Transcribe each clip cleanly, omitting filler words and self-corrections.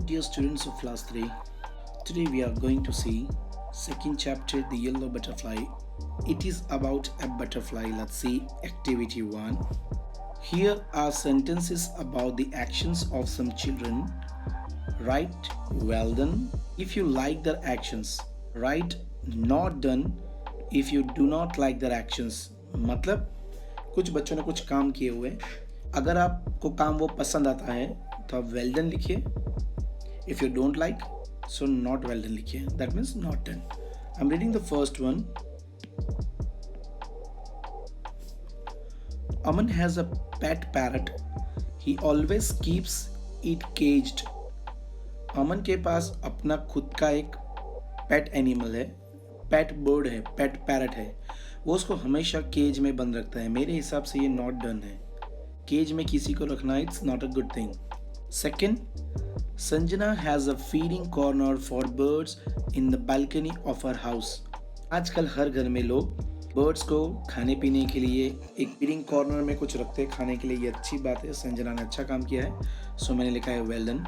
dear students of class 3. Today we are going to see second chapter, The Yellow Butterfly. It is about a butterfly. Let's see activity 1. Here are sentences about the actions of some children. Write well done if you like their actions. Write not done if you do not like their actions. मतलब कुछ बच्चों ने कुछ काम किए हुए, अगर आपको काम वो पसंद आता है तो आप वेल डन लिखिए. If you don't like so not well done लिखिए. That means not done. I am reading the first one. Aman has a pet parrot. He always keeps it caged. अमन के पास अपना खुद का एक पेट एनिमल है, पेट bird है, पेट parrot है. वो उसको हमेशा केज में बंद रखता है. मेरे हिसाब से ये नॉट डन है. केज में किसी को रखना it's not a good thing. Second, Sanjana has a feeding corner for birds in the balcony of her house. आजकल हर घर में लोग बर्ड्स को खाने पीने के लिए एक फीडिंग कॉर्नर में कुछ रखते हैं खाने के लिए. ये अच्छी बात है, संजना ने अच्छा काम किया है, सो मैंने लिखा है well done.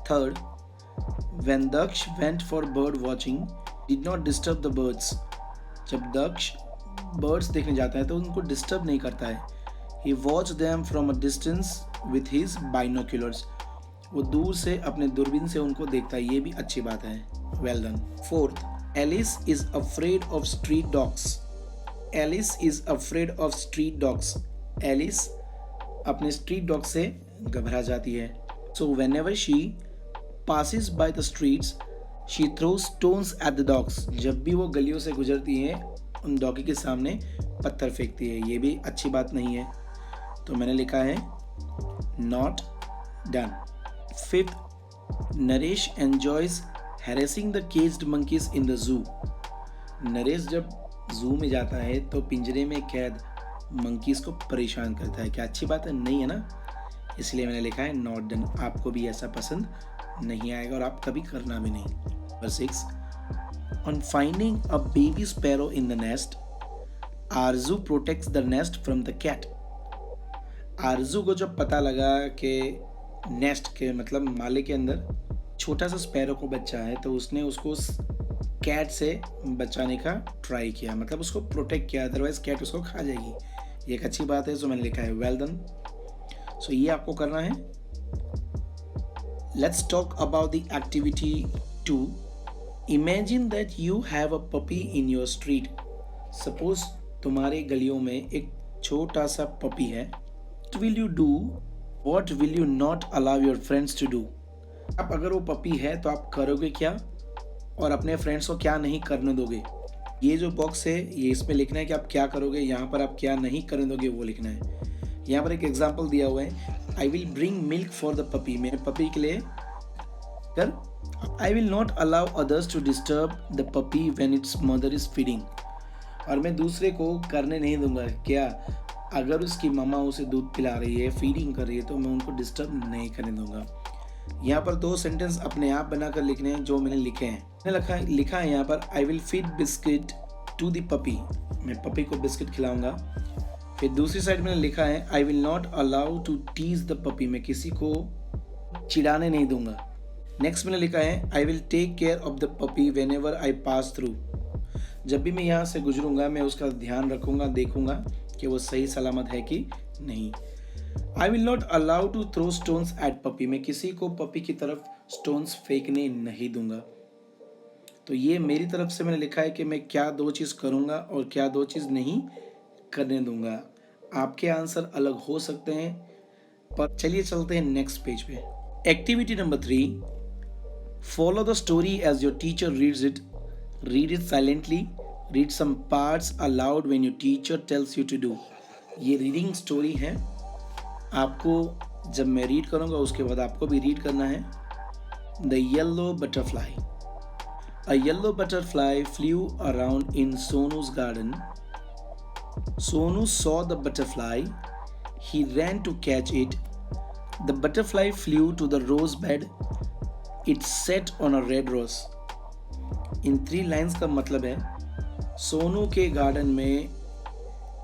Third, when Daksh went for bird watching, did not disturb the birds. जब दक्ष बर्ड्स देखने जाता है तो उनको डिस्टर्ब नहीं करता है. He watched them from a distance with his binoculars. वो दूर से अपने दूरबीन से उनको देखता है. ये भी अच्छी बात है. Well done. Fourth, Alice is afraid of street dogs. Alice is afraid of street dogs. Alice अपने स्ट्रीट डॉग से घबरा जाती है. So whenever she passes by the streets, she throws stones at the dogs. जब भी वो गलियों से गुजरती है उन डॉगी के सामने पत्थर फेंकती है. ये भी अच्छी बात नहीं है, तो मैंने लिखा है not done. Fifth, Naresh enjoys harassing the caged monkeys in the zoo. Naresh जब जू में जाता है तो पिंजरे में कैद मंकीज को परेशान करता है. क्या अच्छी बात है? नहीं है ना, इसलिए मैंने लिखा है नॉट डन. आपको भी ऐसा पसंद नहीं आएगा और आप कभी करना भी नहीं. Number 6, on finding a baby sparrow in the nest, Arzoo protects the nest from the cat. Arzoo को जब पता लगा कि नेस्ट के मतलब माले के अंदर छोटा सा स्पैरो को बच्चा है, तो उसने उसको कैट से बचाने का ट्राई किया, मतलब उसको प्रोटेक्ट किया, अदरवाइज कैट उसको खा जाएगी. ये एक अच्छी बात है, सो मैंने लिखा है वेल डन. सो ये आपको करना है. Let's talk about the activity 2. Imagine that you have a puppy in your street. Suppose तुम्हारे गलियों में एक छोटा सा पपी है. What will you do? What will you not allow your friends to do? अब अगर वो पपी है तो आप करोगे क्या और अपने फ्रेंड्स को क्या नहीं करने दोगे. ये जो बॉक्स है ये इसमें लिखना है कि आप क्या करोगे. यहाँ पर आप क्या नहीं करने दोगे वो लिखना है. यहाँ पर एक एग्जाम्पल दिया हुआ है, I will bring milk for the puppy. मैं पपी के लिए कर. I will not allow others to disturb the puppy when its mother is feeding. और मैं दूसरे को करने नहीं दूंगा. क्या अगर उसकी मम्मा उसे दूध पिला रही है, फीडिंग कर रही है, तो मैं उनको डिस्टर्ब नहीं करने दूंगा. यहाँ पर 2 सेंटेंस अपने आप बनाकर लिखने हैं जो मैंने लिखे हैं. मैंने लिखा है यहाँ पर I will feed biscuit to the puppy. मैं पपी को बिस्किट खिलाऊंगा. फिर दूसरी साइड मैंने लिखा है I will not allow to tease the puppy. मैं किसी को चिढ़ाने नहीं दूंगा. नेक्स्ट मैंने लिखा है I will take care of the puppy whenever I pass through. जब भी मैं यहाँ से गुजरूंगा मैं उसका ध्यान रखूंगा, देखूंगा कि वो सही सलामत है कि नहीं. I will not allow to throw stones at puppy. मैं किसी को पपी की तरफ स्टोन्स फेंकने नहीं दूंगा. तो ये मेरी तरफ से मैंने लिखा है कि मैं क्या 2 चीज़ करूंगा और क्या 2 चीज़ नहीं करने दूंगा. आपके आंसर अलग हो सकते हैं, पर चलिए चलते हैं नेक्स्ट पेज पे. Activity number 3, follow the story as your teacher reads it. Read it silently. Read some parts aloud when your teacher tells you to do. ये रीडिंग स्टोरी है. आपको जब मैं रीड करूँगा उसके बाद आपको भी रीड करना है. The yellow butterfly. A yellow butterfly flew around in Sonu's garden. Sonu saw the butterfly. He ran to catch it. The butterfly flew to the rose bed. It sat on a red rose. In 3 lines का मतलब है, सोनू के garden में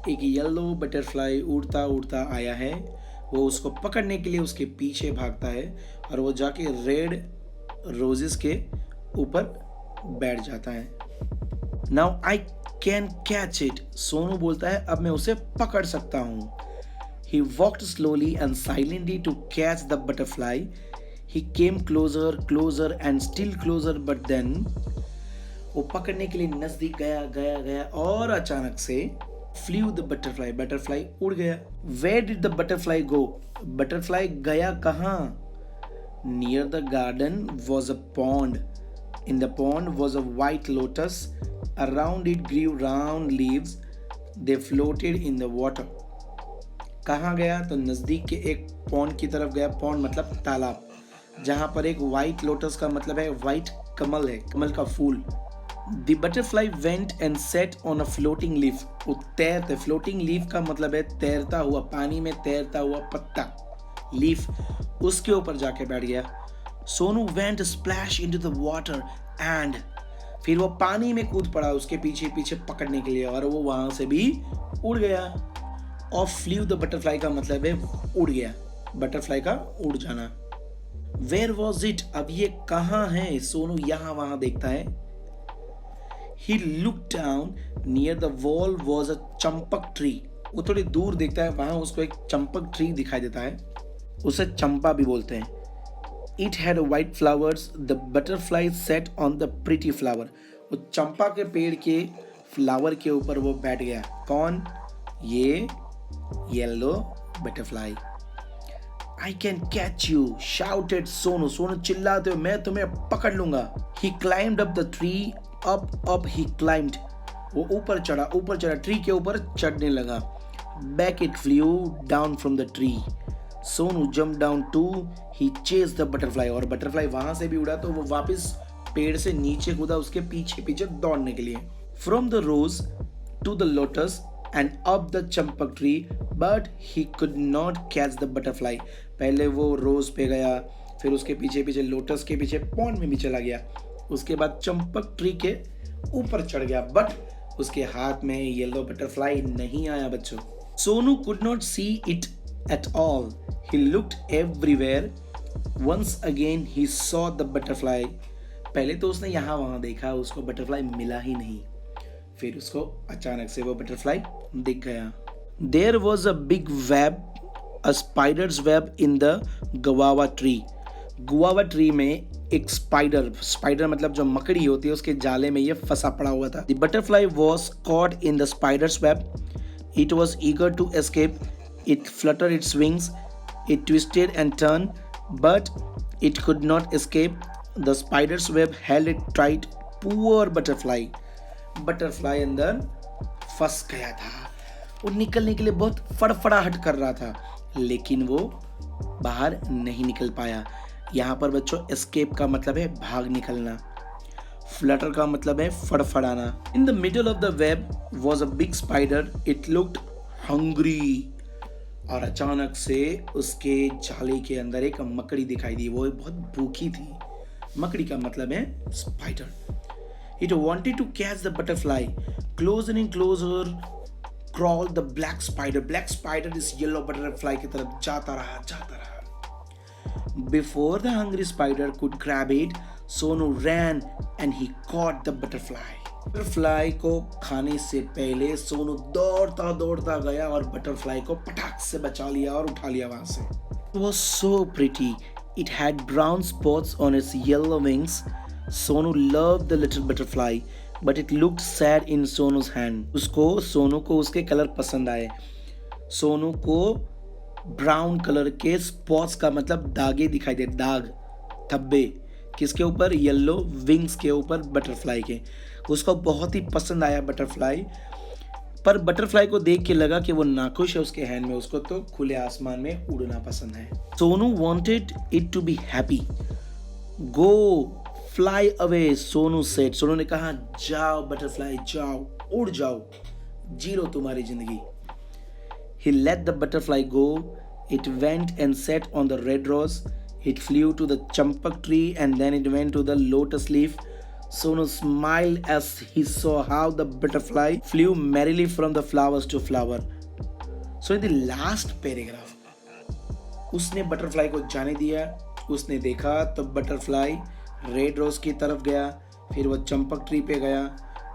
एक yellow butterfly उड़ता उड़ता आया है. वो उसको पकड़ने के लिए उसके पीछे भागता है और वो जाके रेड रोजेस के ऊपर बैठ जाता है। Now I can catch it, Sonu बोलता है अब मैं उसे पकड़ सकता हूँ। He walked slowly and silently to catch the butterfly. He came closer, closer and still closer, but then वो पकड़ने के लिए नजदीक गया गया गया और अचानक से flew the butterfly. Butterfly उड़ गया। Where did the butterfly go? Butterfly गया कहाँ? Near the garden was a pond. In the pond was a white lotus. Around it grew round leaves. They floated in the water. कहाँ गया? तो नज़दीक के एक पॉन्ड की तरफ गया। पॉन्ड मतलब तालाब, जहाँ पर एक वाइट लोटस का मतलब है वाइट कमल है, कमल का फूल। The butterfly went and sat on a floating leaf. वो तैरते, फ्लोटिंग लीफ का मतलब है तैरता हुआ, पानी में तैरता हुआ पत्ता, लीफ, उसके ऊपर जाके बैठ गया। Sonu went splash into the water and, फिर वो पानी में कूद पड़ा उसके पीछे पीछे पकड़ने के लिए, और वो वहां से भी उड़ गया। ऑफ फ्लू द बटरफ्लाई का मतलब है उड़ गया, बटरफ्लाई का उड़ जाना। वेयर वॉज इट, अब ये कहाँ है? सोनू यहाँ वहां देखता है। He look down, near the wall was a champak tree. वो थोड़ी दूर देखता है, वहां उसको एक चंपक ट्री दिखाई देता है, उसे चंपा भी बोलते हैं। It had white flowers, the butterfly set on the pretty flower. वो चंपा के पेड़ के फ्लावर के ऊपर वो बैठ गया। कौन? ये yellow butterfly. I can catch you, shouted Sonu. Sonu चिल्लाते हुए, मैं तुम्हें पकड़ लूंगा। He climbed up the tree, up he climbed। वो ऊपर चढ़ा, ट्री के ऊपर चढ़ने लगा। Back it flew down from the tree। Sonu jumped down too, he chased the butterfly। और बटरफ्लाई वहां से भी उड़ा तो वो वापस पेड़ से नीचे कूदा उसके पीछे पीछे दौड़ने के लिए। From the rose to the lotus and up the champak tree, but he could not catch the butterfly। पहले वो रोज पे गया, फिर उसके पीछे पीछे लोटस के पीछे पॉन्ड में भी चला गया, उसके बाद चंपक ट्री के ऊपर चढ़ गया, बट उसके हाथ में येलो बटरफ्लाई नहीं आया बच्चों। Sonu could not see it at all। He looked everywhere। Once again he saw the butterfly। पहले तो उसने यहाँ वहां देखा, उसको बटरफ्लाई मिला ही नहीं, फिर उसको अचानक से वो बटरफ्लाई दिख गया। There was a big web, a spider's web in the guava tree। Guava tree में एक स्पाइडर मतलब जो मकड़ी होती है, उसके जाले में ये फंसा पड़ा हुआ था। The butterfly was caught in the spider's web। It was eager to escape। It fluttered its wings। It twisted and turned, but it could not escape। The spider's web held it tight। Poor butterfly। Butterfly अंदर फंस गया था। वो निकलने के लिए बहुत फड़फड़ाहट कर रहा था, लेकिन वो बाहर नहीं निकल पाया। यहाँ पर बच्चों एस्केप का मतलब है भाग निकलना, फ्लटर का मतलब है फड़फड़ाना। In the middle of the web was a big spider. It looked hungry. और अचानक से उसके जाले के अंदर एक मकड़ी दिखाई दी, वो बहुत भूखी थी। मकड़ी का मतलब है spider. It wanted to catch the butterfly। Closer and closer crawled the black spider। Black spider इस yellow butterfly की तरफ जाता रहा। Before the hungry spider could grab it, Sonu ran and he caught the butterfly। Butterfly को खाने से पहले सोनू दौड़ता गया और बटरफ्लाई को पटाख से बचा लिया और उठा लिया वहां से। It was so pretty। It had brown spots on its yellow wings। Sonu loved the little butterfly, but it looked sad in Sonu's hand। Sonu को उसके कलर पसंद आए। सोनू को ब्राउन कलर के स्पॉट्स का मतलब दागे दिखाई दे, दाग, धब्बे, किसके ऊपर? येलो विंग्स के ऊपर बटरफ्लाई के। उसको बहुत ही पसंद आया बटरफ्लाई, पर बटरफ्लाई को देख के लगा कि वो नाखुश है उसके हैंड में, उसको तो खुले आसमान में उड़ना पसंद है। Sonu wanted it to be happy। Go fly away, Sonu said। Sonu ने कहा जाओ बटरफ्लाई, जाओ, उड़ जाओ, जी लो तुम्हारी जिंदगी। He let the butterfly go। It went and sat on the red rose। It flew to the champak tree and then it went to the lotus leaf। Sonu smiled as he saw how the butterfly flew merrily from the flowers to flower। So in the last paragraph, उसने butterfly को जाने दिया। उसने देखा तो butterfly red rose की तरफ गया, फिर वो चंपक ट्री पे गया,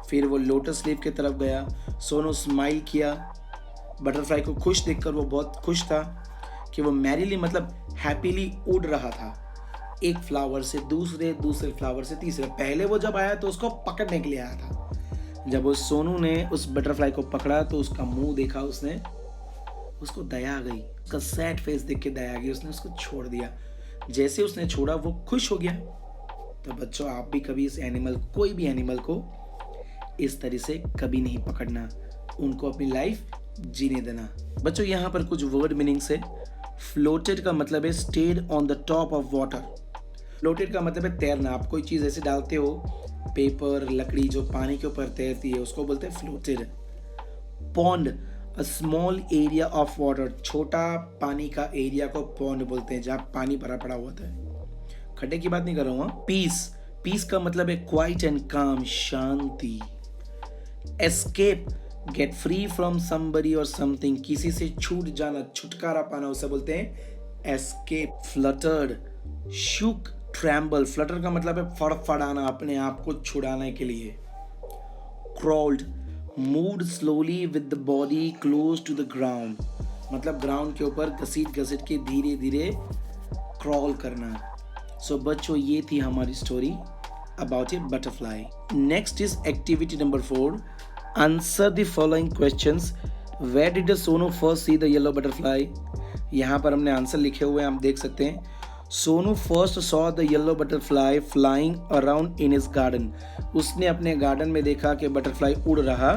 फिर वो लोटस लीफ की तरफ गया। सोनू स्माइल किया, बटरफ्लाई को खुश देखकर वो बहुत खुश था कि वो मैरीली मतलब हैप्पीली उड़ रहा था, एक फ्लावर से दूसरे, दूसरे फ्लावर से तीसरे। पहले वो जब आया तो उसको पकड़ने के लिए आया था। जब उस सोनू ने उस बटरफ्लाई को पकड़ा तो उसका मुंह देखा उसने, उसको दया आ गई, उसका सैड फेस देख के दया आ गई, उसने उसको छोड़ दिया। जैसे उसने छोड़ा वो खुश हो गया। तो बच्चों, आप भी कभी इस एनिमल, कोई भी एनिमल को इस तरह से कभी नहीं पकड़ना, उनको अपनी लाइफ जीने देना। बच्चों, यहाँ पर कुछ वर्ड मीनिंग्स है। फ्लोटेड का मतलब है stayed on the top of water. Floated का मतलब है तैरना। आप कोई चीज़ ऐसे डालते हो, पेपर, लकड़ी जो पानी के ऊपर तैरती है, उसको बोलते हैं floated. Pond, a small area of water. छोटा पानी का एरिया को पॉन्ड बोलते हैं, जहाँ पानी भरा पड़ा होता है। खड्डे की बात नहीं कर रहा हूँ। पीस, पीस का मतलब है क्वाइट एंड काम, शांति। Escape, get free from somebody और समथिंग, किसी से छूट जाना, छुटकारा पाना, उसे बोलते हैं escape. Fluttered, shook, tremble. Flutter का मतलब है फड़फड़ाना, अपने आप को छुड़ाने के लिए। Crawled, moved slowly with the body close to the ground, मतलब ग्राउंड के ऊपर घसीट घसीट के धीरे धीरे क्रॉल करना। सो बच्चों, ये थी हमारी story about a butterfly. Next is activity number 4। Answer the following questions. Where did Sonu first see the yellow butterfly? यहाँ पर हमने आंसर लिखे हुए हैं, आप देख सकते हैं। Sonu first saw the yellow butterfly flying around in his garden. उसने अपने गार्डन में देखा कि बटरफ्लाई उड़ रहा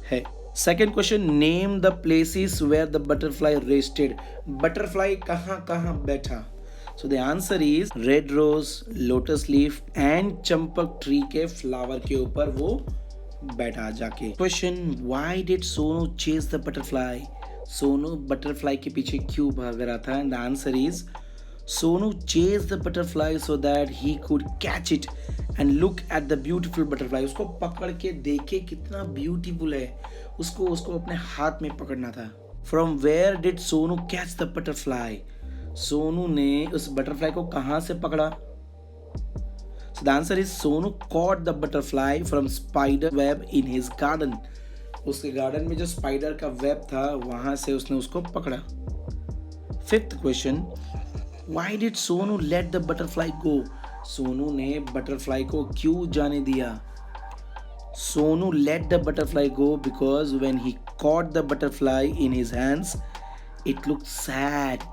है। Second question, name the places where the butterfly rested. Butterfly कहाँ कहाँ बैठा? So the answer is red rose, lotus leaf and champak tree के फ्लावर के ऊपर वो बैठा जाके। Question, why did Sonu chase the butterfly? Sonu butterfly के पीछे क्यों भाग रहा था? And the answer is Sonu chased the butterfly so that he could catch it and look at the beautiful butterfly. उसको पकड़ के देखे कितना ब्यूटीफुल है, उसको अपने हाथ में पकड़ना था। From where did Sonu catch the butterfly? Sonu ने उस बटरफ्लाई को कहाँ से पकड़ा? So the answer is Sonu caught the butterfly from spider web in his garden. उसके गार्डन में जो स्पाइडर का वेब था, वहां से उसने उसको पकड़ा। Fifth question, Why did Sonu let the butterfly go? Sonu ने बटरफ्लाई को क्यों जाने दिया? Sonu let the butterfly go because when he caught the butterfly in his hands, it looked sad.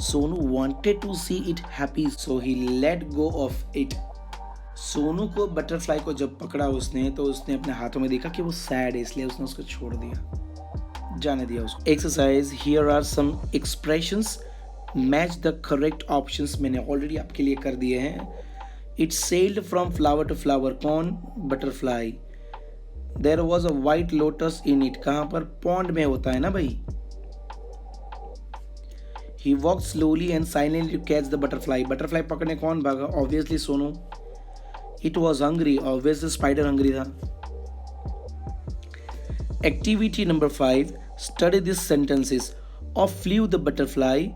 Sonu wanted to see it happy, so he let go of it. Sonu को butterfly को जब पकड़ा उसने, तो उसने अपने हाथों में देखा कि वो सैड है, इसलिए उसने उसको छोड़ दिया, जाने दिया उसको। Exercise, here are some expressions, match the correct options मैंने ऑलरेडी आपके लिए कर दिए हैं। It sailed from flower to flower, कौन? Butterfly. There was a white lotus in it, कहाँ पर? पॉन्ड में होता है ना भाई। He walk slowly and silently to catch the butterfly, butterfly पकड़ने कौन भागा? Obviously Sonu. It was hungry, obviously spider hungry था। Activity number 5, study this sentences. Of flu the butterfly,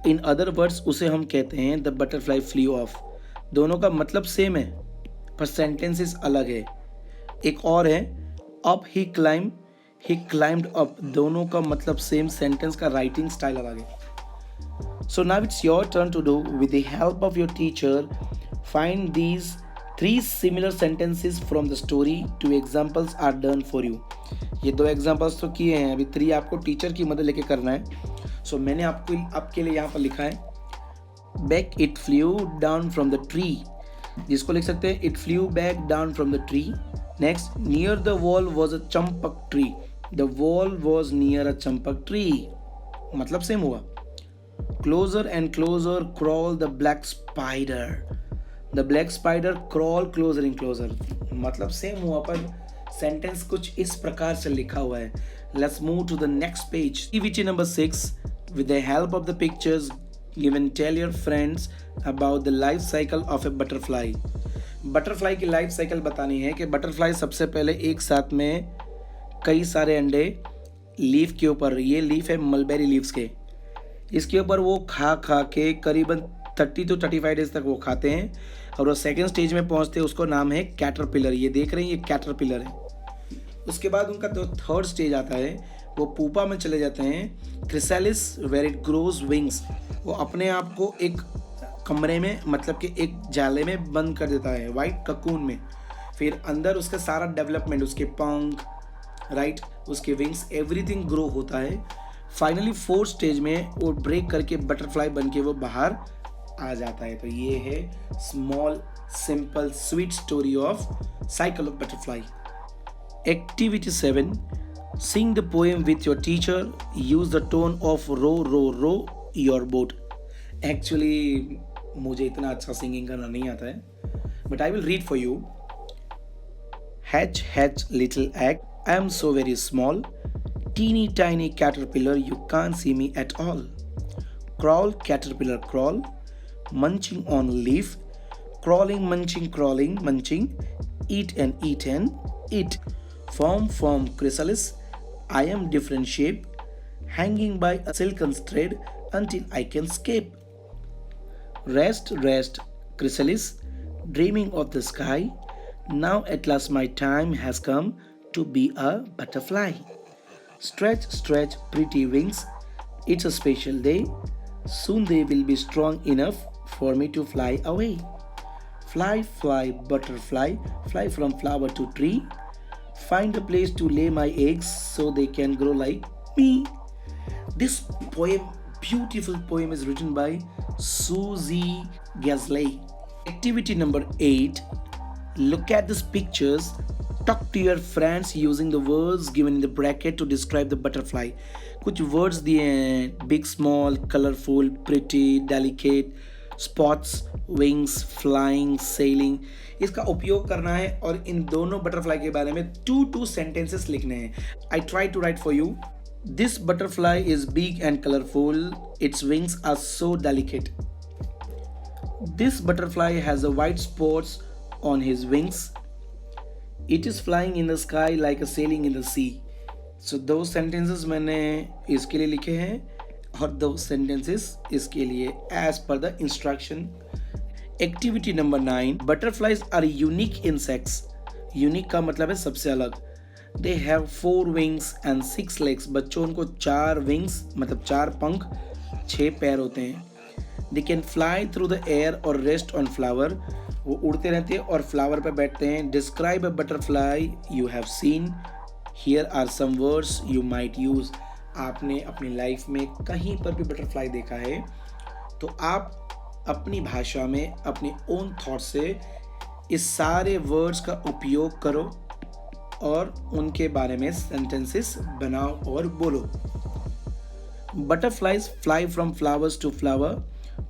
in other words उसे हम कहते हैं द बटरफ्लाई फ्लू ऑफ। दोनों का मतलब सेम है पर सेंटेंसेस अलग है। एक और है अप ही क्लाइम्ड अप, दोनों का मतलब सेम, सेंटेंस का राइटिंग स्टाइल अलग है। So now it's your turn to do with the help of your teacher find these 3 similar sentences from the story. 2 examples are done for you. ये 2 examples तो किए हैं, अभी 3 आपको टीचर की मदद लेके करना है। सो मैंने आपके लिए यहाँ पर लिखा है back it flew down from the tree, जिसको लिख सकते हैं it flew back down from the tree. Next, near the wall was a champak tree, the wall was near a champak tree, मतलब सेम हुआ। Closer and closer crawl the black spider, the black spider crawl closer and closer, मतलब same हुआ पर sentence कुछ इस प्रकार से लिखा हुआ है। Let's move to the next page. Activity number 6. With the help of the pictures given, tell your friends about the life cycle of a butterfly. Butterfly की लाइफ साइकिल बतानी है कि बटरफ्लाई सबसे पहले एक साथ में कई सारे अंडे लीफ के ऊपर, ये लीफ है मलबेरी लीव्स के, इसके ऊपर वो खा के करीबन 30 to 35 डेज तक वो खाते हैं और वो सेकेंड स्टेज में पहुंचते हैं, उसको नाम है कैटरपिलर। ये देख रहे हैं, ये कैटरपिलर है। उसके बाद उनका जो थर्ड स्टेज आता है वो पूपा में चले जाते हैं, chrysalis, where it grows wings. वो अपने आप को एक कमरे में, मतलब कि एक जाले में बंद कर देता है, वाइट ककून में। फिर अंदर उसका सारा डेवलपमेंट, उसके पंख, राइट, उसके विंग्स, एवरीथिंग ग्रो होता है। फाइनली फोर्थ स्टेज में वो ब्रेक करके बटरफ्लाई बन के वो बाहर आ जाता है। तो ये है small simple sweet story of cycle of butterfly. Activity 7, sing the poem with your teacher, use the tone of row row row your boat. Actually मुझे इतना अच्छा सिंगिंग करना नहीं आता है, but I will read for you. Hatch, hatch, little egg, I am so very small. Teeny tiny caterpillar, you can't see me at all. Crawl, caterpillar, crawl, munching on leaf, crawling, munching, crawling, munching, eat and eat. Form, chrysalis, I am different shape, hanging by a silken thread until I can escape. Rest, chrysalis, dreaming of the sky. Now at last my time has come to be a butterfly. Stretch, pretty wings. It's a special day. Soon they will be strong enough for me to fly away. Fly, butterfly, fly from flower to tree. Find a place to lay my eggs so they can grow like me. This poem, beautiful poem, is written by Susie Gasley. Activity number 8. Look at these pictures. Talk to your friends using the words given in the bracket to describe the butterfly. कुछ words दिए हैं, big, small, colorful, pretty, delicate, spots, wings, flying, sailing. इसका उपयोग करना है और इन दोनों butterfly के बारे में 2 sentences लिखने हैं. I try to write for you. This butterfly is big and colorful. Its wings are so delicate. This butterfly has a white spots on his wings. It is flying in the sky like a sailing in the sea. So those sentences मैंने इसके लिए लिखे हैं और those sentences इसके लिए as per the instruction. Activity number 9. Butterflies are unique insects. Unique का मतलब है सबसे अलग. They have 4 wings and 6 legs. बच्चों उनको 4 wings मतलब 4 पंख, 6 पैर होते हैं. They can fly through the air or rest on flower. वो उड़ते रहते हैं और फ्लावर पे बैठते हैं. Describe a butterfly you have seen. Here are some words you might use. आपने अपनी लाइफ में कहीं पर भी बटरफ्लाई देखा है तो आप अपनी भाषा में अपने ओन थॉट से इस सारे वर्ड्स का उपयोग करो और उनके बारे में सेंटेंसेस बनाओ और बोलो. Butterflies fly from flowers to flower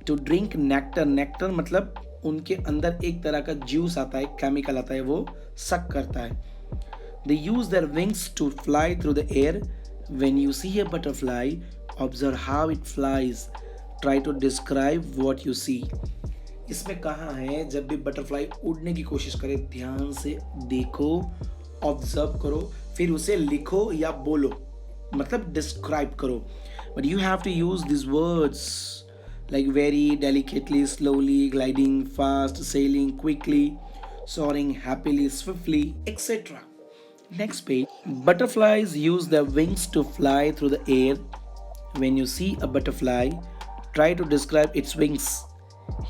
to drink nectar. Nectar मतलब उनके अंदर एक तरह का जूस आता है, केमिकल आता है, वो सक करता है. They use their wings to fly through the air. When you see a butterfly observe how it flies. Try to describe what you see. इसमें कहा है जब भी बटरफ्लाई उड़ने की कोशिश करे ध्यान से देखो, ऑब्जर्व करो, फिर उसे लिखो या बोलो, मतलब डिस्क्राइब करो. But you have to use this words like very delicately, slowly, gliding, fast, sailing quickly, soaring happily, swiftly, etc. Next page. Butterflies use their wings to fly through the air. When you see a butterfly, try to describe its wings.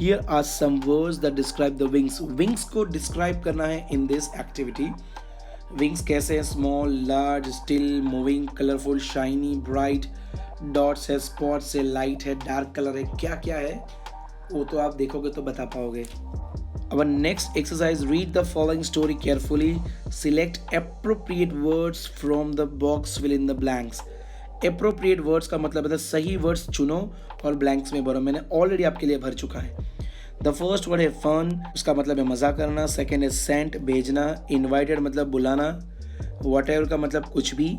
Here are some words that describe the wings. Wings को describe करना है in this activity. Wings कैसे हैं? Small, large, still, moving, colorful, shiny, bright. Dots है, spots है, light है, dark colour है, क्या क्या है वो तो आप देखोगे तो बता पाओगे. Our next exercise, read the following story carefully. Select appropriate words from the box, fill in the blanks. Appropriate words का मतलब है सही वर्ड्स चुनो और ब्लैंक्स में भरो. मैंने ऑलरेडी आपके लिए भर चुका है. द फर्स्ट वर्ड है फन, उसका मतलब है मज़ा करना. सेकेंड है सेंट, भेजना. इन्वाइटेड मतलब बुलाना. वॉट का मतलब कुछ भी.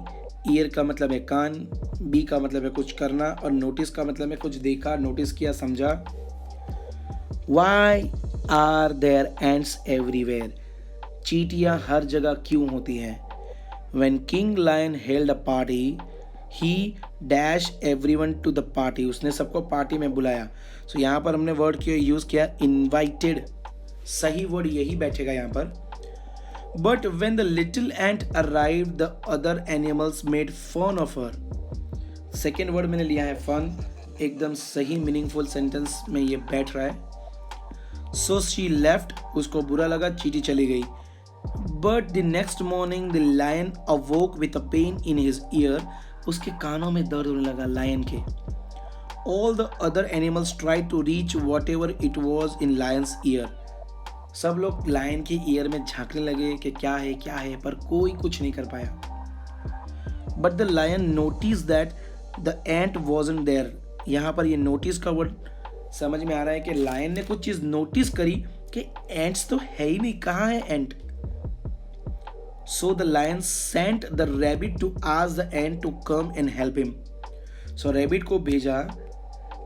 ईयर का मतलब है कान. बी का मतलब है कुछ करना और नोटिस का मतलब है कुछ देखा, नोटिस किया, समझा. Why are there ants everywhere? चींटियां हर जगह क्यों होती हैं? When King Lion held a party, he dash everyone to the party, उसने सबको पार्टी में बुलाया। सो यहाँ पर हमने वर्ड क्यों यूज़ किया, इन्वाइटेड, सही वर्ड यही बैठेगा यहाँ पर। But when the little ant arrive the other animals made fun of her, second word मैंने लिया है फन, एकदम सही मीनिंगफुल सेंटेंस में ये बैठ रहा है। सो शी लेफ्ट, उसको बुरा लगा, चींटी चली गई। But the next morning the lion awoke with a pain in his ear, उसके कानों में दर्द होने लगा लायन के। All the other animals try to reach whatever it was in lion's ear, सब लोग लायन के ईयर में झांकने लगे कि क्या है, पर कोई कुछ नहीं कर पाया। But the lion notice that the ant wasn't there, यहाँ पर ये नोटिस का वर्ड समझ में आ रहा है कि लायन ने कुछ चीज नोटिस करी कि एंट्स तो है ही नहीं, कहाँ है ant. So the lion sent the rabbit to ask the ant to come and help him, so rabbit को भेजा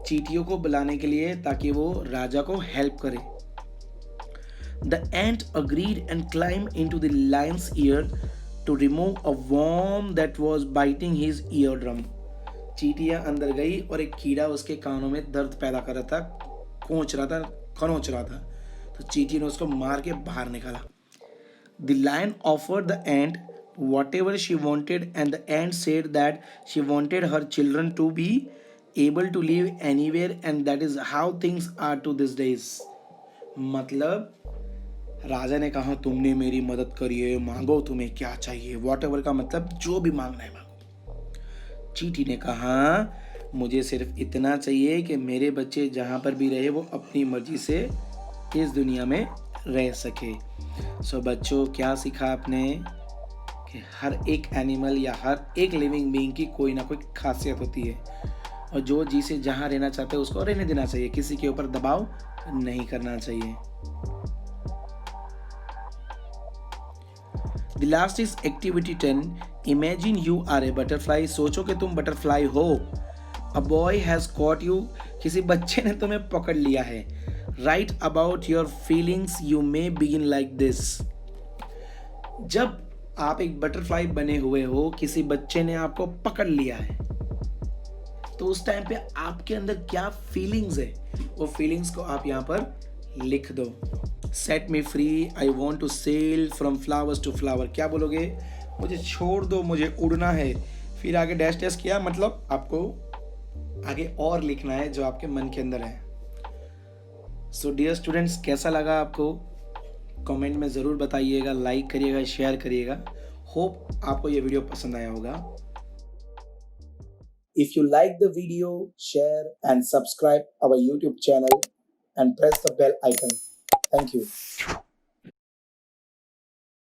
चींटियों को बुलाने के लिए ताकि वो राजा को हेल्प करे। The ant agreed and climb into the lion's ear to remove a worm that was biting his eardrum, चींटियां अंदर गई और एक कीड़ा उसके कानों में दर्द पैदा कर रहा था, खरोंच रहा था, तो चींटी ने उसको मार के बाहर निकाला। The lion offered the ant whatever she wanted and the ant said that she wanted her children to be able to live anywhere and that is how things are to these days, मतलब राजा ने कहा तुमने मेरी मदद करी है, मांगो तुम्हें क्या चाहिए, whatever का मतलब जो भी मांगना है मांगो। चींटी ने कहा मुझे सिर्फ इतना चाहिए कि मेरे बच्चे जहाँ पर भी रहे वो अपनी मर्जी से इस दुनिया में रह सके। सो बच्चों क्या सीखा आपने कि हर एक एनिमल या हर एक लिविंग बीइंग की कोई ना कोई खासियत होती है और जो जिसे जहाँ रहना चाहते हैं उसको रहने देना चाहिए, किसी के ऊपर दबाव नहीं करना चाहिए। The last is activity 10, imagine you are a butterfly, सोचो कि तुम बटरफ्लाई हो। A boy has caught you, किसी बच्चे ने तुम्हें पकड़ लिया है। Write about your feelings, you may begin like this, जब आप एक बटरफ्लाई बने हुए हो, किसी बच्चे ने आपको पकड़ लिया है, तो उस टाइम पे आपके अंदर क्या फीलिंग्स है, वो फीलिंग्स को आप यहाँ पर लिख दो। Set me free, I want to sail from flowers to flower, क्या बोलोगे, मुझे छोड़ दो, मुझे उड़ना है, फिर आगे डैश डैश किया, मतलब आपको आगे और लिखना है जो आपके मन के अंदर है। सो डियर स्टूडेंट्स, कैसा लगा आपको कमेंट में ज़रूर बताइएगा, लाइक करिएगा, शेयर करिएगा। होप आपको ये वीडियो पसंद आया होगा। If you like the video, share and subscribe our YouTube channel and press the bell icon. Thank you.